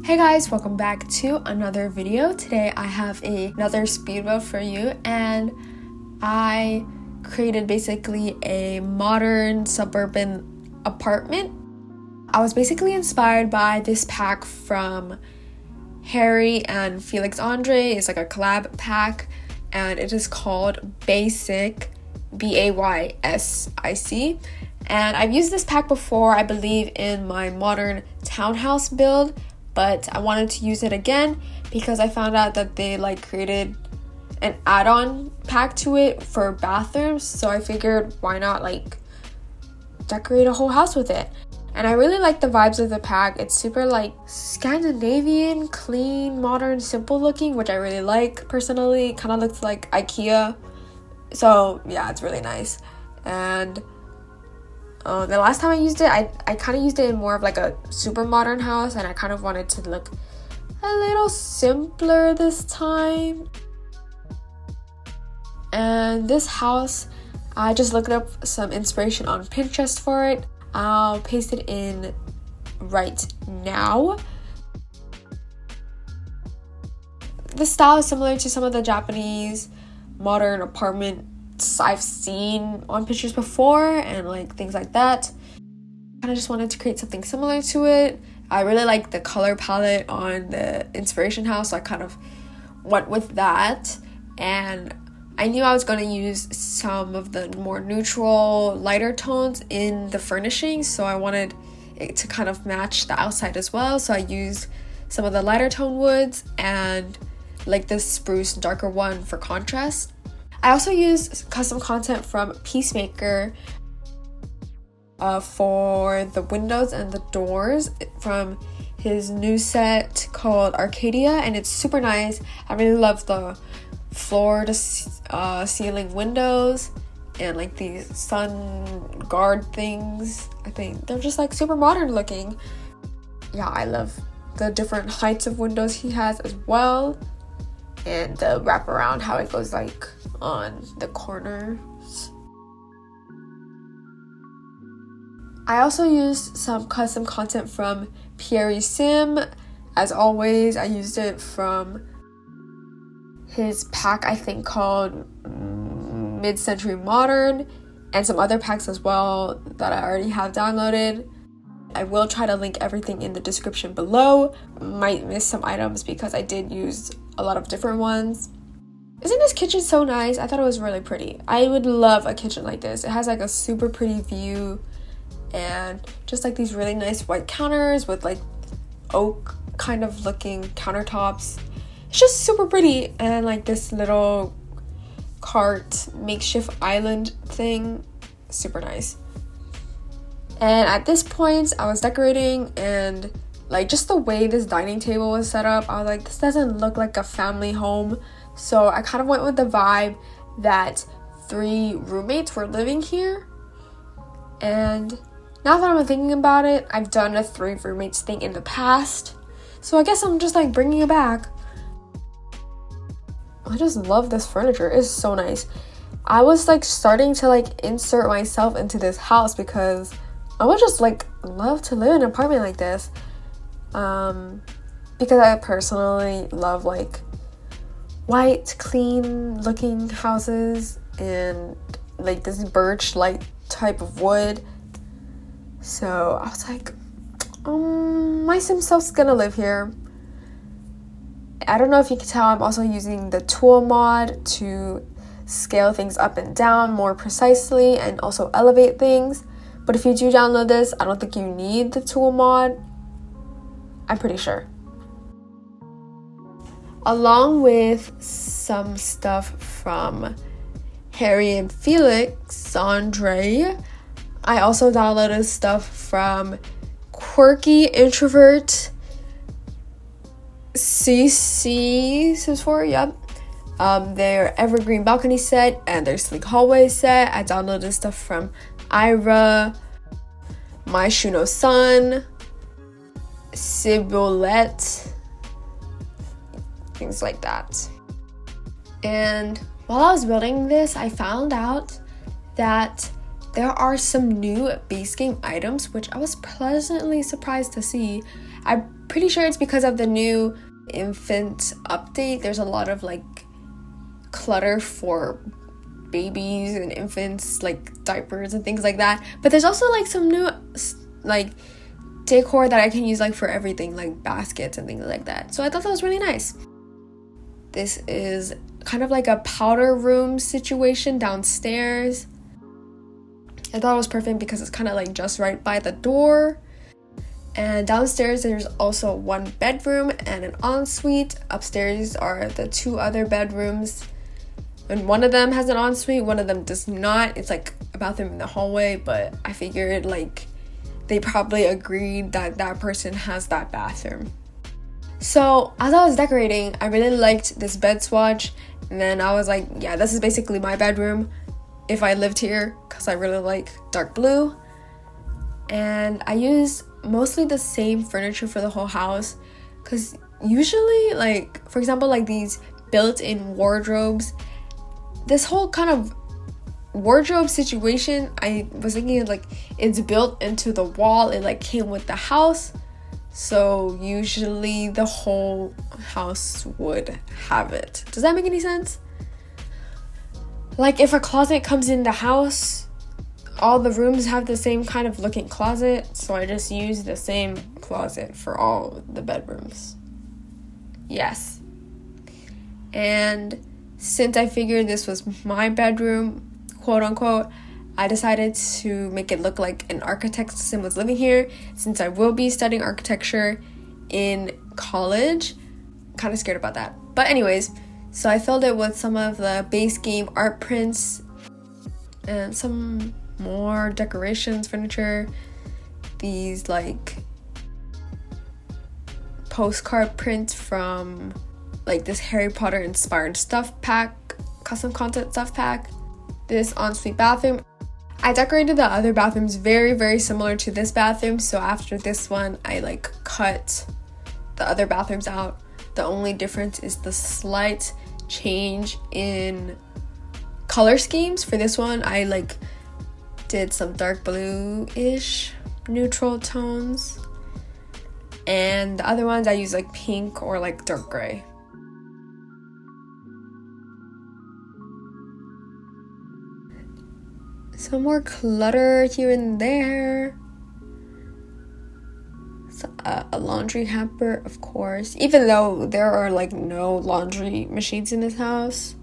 Hey guys, welcome back to another video. Today I have another speed build for you, and I created basically a modern suburban apartment. I was basically inspired by this pack from Harry and Felix Andre. It's like a collab pack, and it is called Baysic, Baysic. And I've used this pack before, I believe, in my modern townhouse build, but I wanted to use it again because I found out that they created an add-on pack to it for bathrooms, so I figured why not decorate a whole house with it. And I really like the vibes of the pack. It's super Scandinavian, clean, modern, simple looking, which I really like personally. Kind of looks like IKEA, so yeah, it's really nice. And the last time I used it, I kind of used it in more of a super modern house, and I kind of wanted to look a little simpler this time. And this house, I just looked up some inspiration on Pinterest for it. I'll paste it in right now. The style is similar to some of the Japanese modern apartment I've seen on pictures before, and things like that. I just wanted to create something similar to it. I really like the color palette on the inspiration house, so I kind of went with that. And I knew I was going to use some of the more neutral, lighter tones in the furnishings, so I wanted it to kind of match the outside as well. So I used some of the lighter tone woods and this spruce darker one for contrast. I also used custom content from Peacemaker for the windows and the doors from his new set called Arcadia, and it's super nice. I really love the floor to ceiling windows and these sun guard things. I think they're just super modern looking. Yeah, I love the different heights of windows he has as well, and the wraparound, how it goes on the corners. I also used some custom content from Pierre Sim. As always, I used it from his pack, I think called Mid-Century Modern, and some other packs as well that I already have downloaded. I will try to link everything in the description below. Might miss some items because I did use a lot of different ones. Isn't this kitchen so nice? I thought it was really pretty. I would love a kitchen like this. It has a super pretty view, and just these really nice white counters with oak kind of looking countertops. It's just super pretty, and this little cart makeshift island thing, super nice. And at this point I was decorating, and just the way this dining table was set up, I was this doesn't look like a family home. So I kind of went with the vibe that 3 roommates were living here. And now that I'm thinking about it, I've done a 3 roommates thing in the past, so I guess I'm just bringing it back. I just love this furniture. It's so nice. I was starting to insert myself into this house because I would just love to live in an apartment like this. Because I personally love white, clean looking houses and this birch type of wood. So I was my sim self's gonna live here. I don't know if you can tell, I'm also using the tool mod to scale things up and down more precisely and also elevate things. But if you do download this, I don't think you need the tool mod. I'm pretty sure. Along with some stuff from Harry and Felix Andre, I also downloaded stuff from Quirky Introvert CC Sims 4, yep. Their Evergreen Balcony set and their Sleek Hallway set. I downloaded stuff from Ira, My Shuno Sun, Ciboulette, things like that. And while I was building this, I found out that there are some new base game items, which I was pleasantly surprised to see. I'm pretty sure it's because of the new infant update. There's a lot of like clutter for babies and infants, like diapers and things like that. But there's also like some new like decor that I can use like for everything, like baskets and things like that. So I thought that was really nice. This is kind of like a powder room situation downstairs. I thought it was perfect because it's kind of like just right by the door. And downstairs there's also one bedroom and an ensuite. Upstairs are the two other bedrooms, and one of them has an ensuite, one of them does not. It's like a bathroom in the hallway, but I figured like they probably agreed that that person has that bathroom. So as I was decorating, I really liked this bed swatch, and then I was like, yeah, this is basically my bedroom if I lived here, because I really like dark blue. And I used mostly the same furniture for the whole house, because usually, like for example, like these built-in wardrobes, this whole kind of wardrobe situation, I was thinking like it's built into the wall, it like came with the house, so usually the whole house would have it. Does that make any sense? Like if a closet comes in the house, all the rooms have the same kind of looking closet, so I just used the same closet for all the bedrooms. Yes. And since I figured this was my bedroom, quote unquote, I decided to make it look like an architect's sim was living here, since I will be studying architecture in college. Kind of scared about that. But anyways, so I filled it with some of the base game art prints and some more decorations, furniture, these like postcard prints from like this Harry Potter inspired stuff pack, custom content stuff pack, this ensuite bathroom. I decorated the other bathrooms very similar to this bathroom, so after this one I like cut the other bathrooms out. The only difference is the slight change in color schemes. For this one I like did some dark blue-ish neutral tones, and the other ones I use like pink or like dark gray. Some more clutter here and there. A laundry hamper, of course, even though there are like no laundry machines in this house.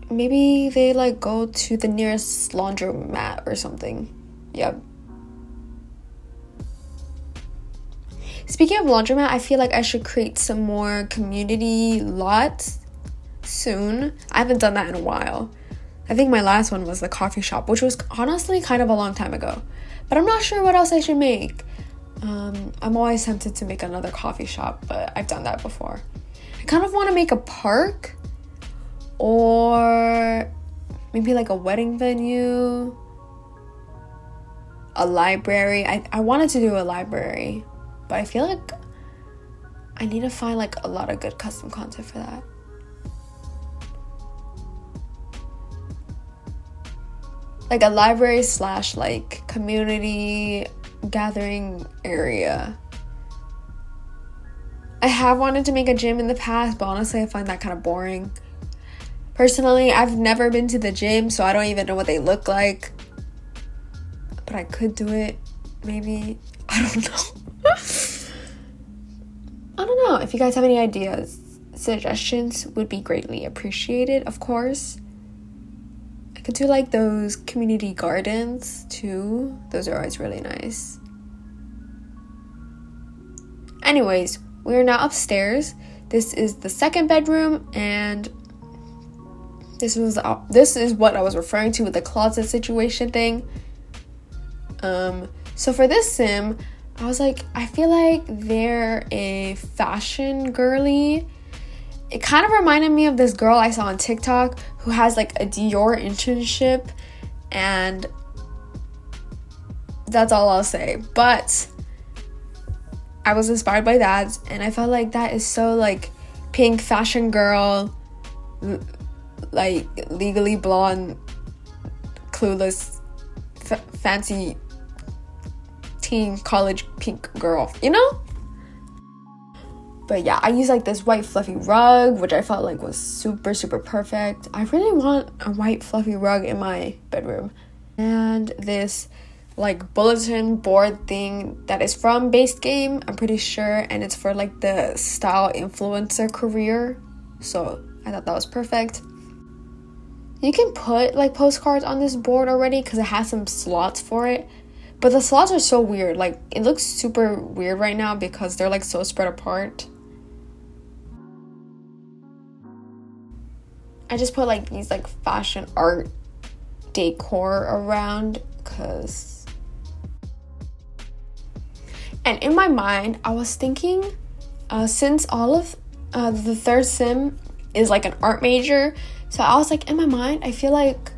Maybe they like go to the nearest laundromat or something. Yep. Speaking of laundromat, I feel like I should create some more community lots soon. I haven't done that in a while. I think my last one was the coffee shop, which was honestly kind of a long time ago. But I'm not sure what else I should make. I'm always tempted to make another coffee shop, but I've done that before. I kind of want to make a park, or maybe like a wedding venue, a library. I wanted to do a library, but I feel like I need to find like a lot of good custom content for that. Like a library / like community gathering area. I have wanted to make a gym in the past, but honestly I find that kind of boring. Personally, I've never been to the gym, so I don't even know what they look like. But I could do it, maybe. I don't know. I don't know. If you guys have any ideas, suggestions would be greatly appreciated, of course. I could do like those community gardens too. Those are always really nice. Anyways, we're now upstairs. This is the second bedroom, and this is what I was referring to with the closet situation thing. So for this sim, I was like, I feel like they're a fashion girly. It kind of reminded me of this girl I saw on TikTok who has like a Dior internship, and that's all I'll say. But I was inspired by that, and I felt like that is so like pink fashion girl, like Legally Blonde clueless fancy teen college pink girl, you know? But yeah, I use like this white fluffy rug, which I felt like was super, super perfect. I really want a white fluffy rug in my bedroom. And this like bulletin board thing that is from Baysic, I'm pretty sure, and it's for like the style influencer career. So I thought that was perfect. You can put like postcards on this board already because it has some slots for it. But the slots are so weird. Like, it looks super weird right now because they're like so spread apart. I just put like these like fashion art decor around because... And in my mind, I was thinking, since all of the third sim is like an art major, so I was like, in my mind, I feel like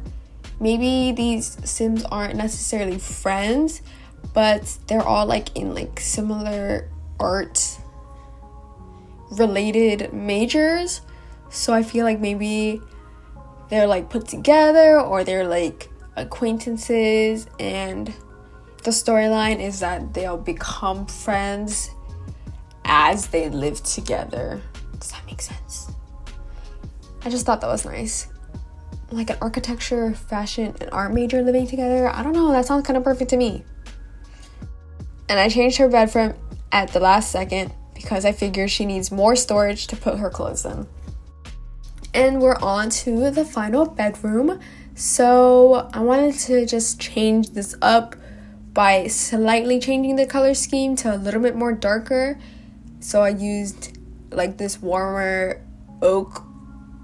maybe these sims aren't necessarily friends, but they're all like in like similar art related majors. So I feel like maybe they're like put together or they're like acquaintances, and the storyline is that they'll become friends as they live together. Does that make sense? I just thought that was nice. Like an architecture, fashion, and art major living together. I don't know, that sounds kind of perfect to me. And I changed her bed frame at the last second because I figured she needs more storage to put her clothes in. And we're on to the final bedroom. So I wanted to just change this up by slightly changing the color scheme to a little bit more darker. So I used like this warmer oak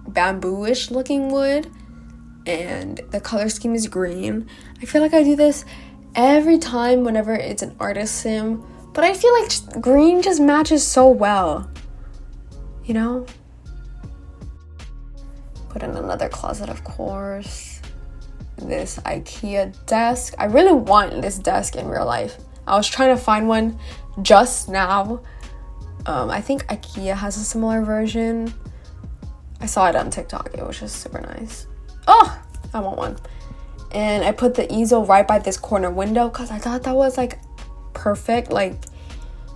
bamboo-ish looking wood, and the color scheme is green. I feel like I do this every time whenever it's an artist sim, but I feel like green just matches so well, you know? Put in another closet, of course. This IKEA desk. I really want this desk in real life. I was trying to find one just now. I think IKEA has a similar version. I saw it on TikTok. It was just super nice. Oh, I want one. And I put the easel right by this corner window because I thought that was like perfect. Like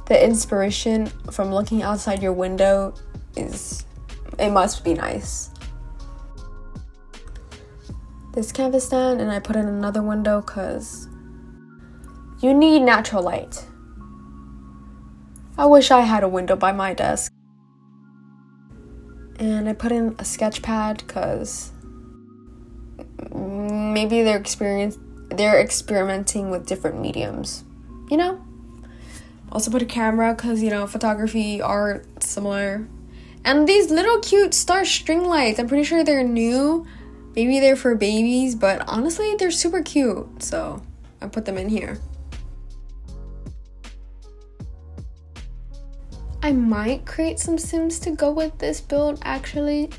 the inspiration from looking outside your window it must be nice. This canvas stand, and I put in another window because you need natural light. I wish I had a window by my desk. And I put in a sketch pad because maybe they're experimenting with different mediums, you know? Also put a camera because, you know, photography, art, similar. And these little cute star string lights, I'm pretty sure they're new. Maybe they're for babies, but honestly, they're super cute. So I put them in here. I might create some sims to go with this build actually,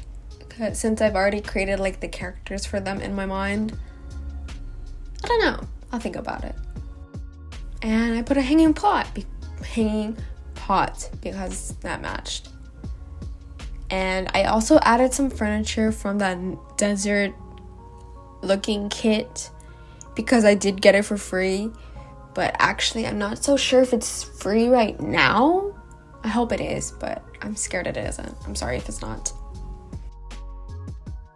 since I've already created like the characters for them in my mind. I don't know, I'll think about it. And I put a hanging pot because that matched. And I also added some furniture from that desert looking kit because I did get it for free, but actually I'm not so sure if it's free right now. I hope it is, but I'm scared it isn't. I'm sorry if it's not.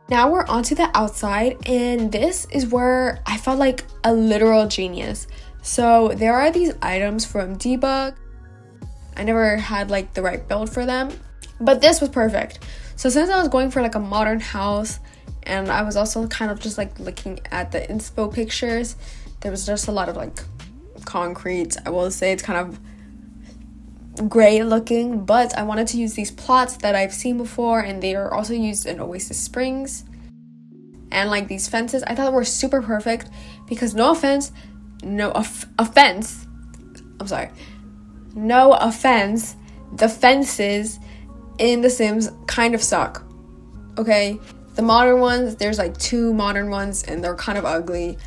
Now we're onto the outside, and this is where I felt like a literal genius. So there are these items from Debug. I never had like the right build for them, but this was perfect. So since I was going for like a modern house, and I was also kind of just like looking at the inspo pictures, there was just a lot of like concrete. I will say it's kind of gray looking, but I wanted to use these plots that I've seen before, and they are also used in Oasis Springs. And like these fences, I thought were super perfect because no offense, the fences in The Sims kind of suck. Okay, the modern ones, there's like 2 modern ones and they're kind of ugly.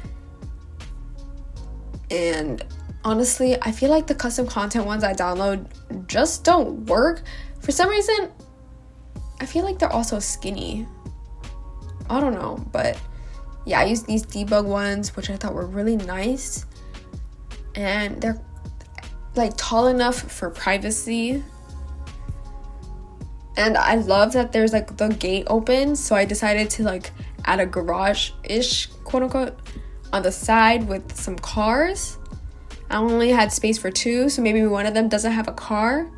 And honestly, I feel like the custom content ones I download just don't work. For some reason, I feel like they're also skinny. I don't know, but yeah, I used these debug ones, which I thought were really nice, and they're like tall enough for privacy. And I love that there's like the gate open, so I decided to like add a garage-ish, quote unquote, on the side with some cars. I only had space for 2, so maybe one of them doesn't have a car.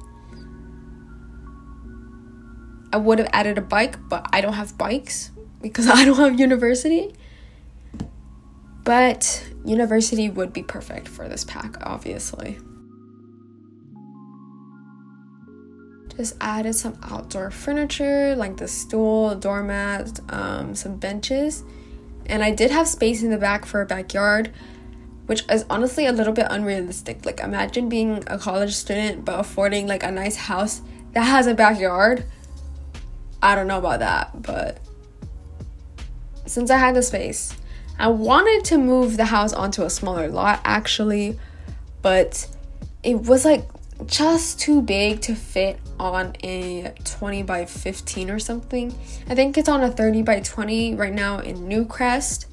I would have added a bike, but I don't have bikes because I don't have university. But university would be perfect for this pack, obviously. Just added some outdoor furniture like the stool, doormat, some benches. And I did have space in the back for a backyard, which is honestly a little bit unrealistic. Like, imagine being a college student but affording like a nice house that has a backyard. I don't know about that, but since I had the space, I wanted to move the house onto a smaller lot actually, but it was like just too big to fit on a 20 by 15 or something. I think it's on a 30 by 20 right now in Newcrest,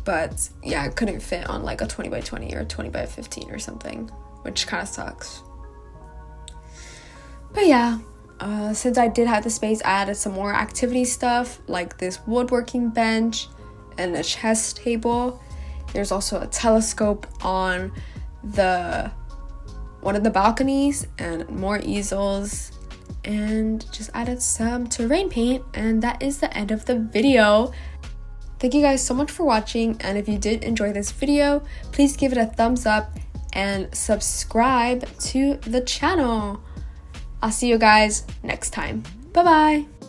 but yeah, it couldn't fit on like a 20 by 20 or 20 by 15 or something, which kind of sucks. But yeah, since I did have the space, I added some more activity stuff like this woodworking bench and a chess table. There's also a telescope on one of the balconies and more easels, and just added some terrain paint, and that is the end of the video. Thank you guys so much for watching, and if you did enjoy this video, please give it a thumbs up and subscribe to the channel. I'll see you guys next time. Bye bye.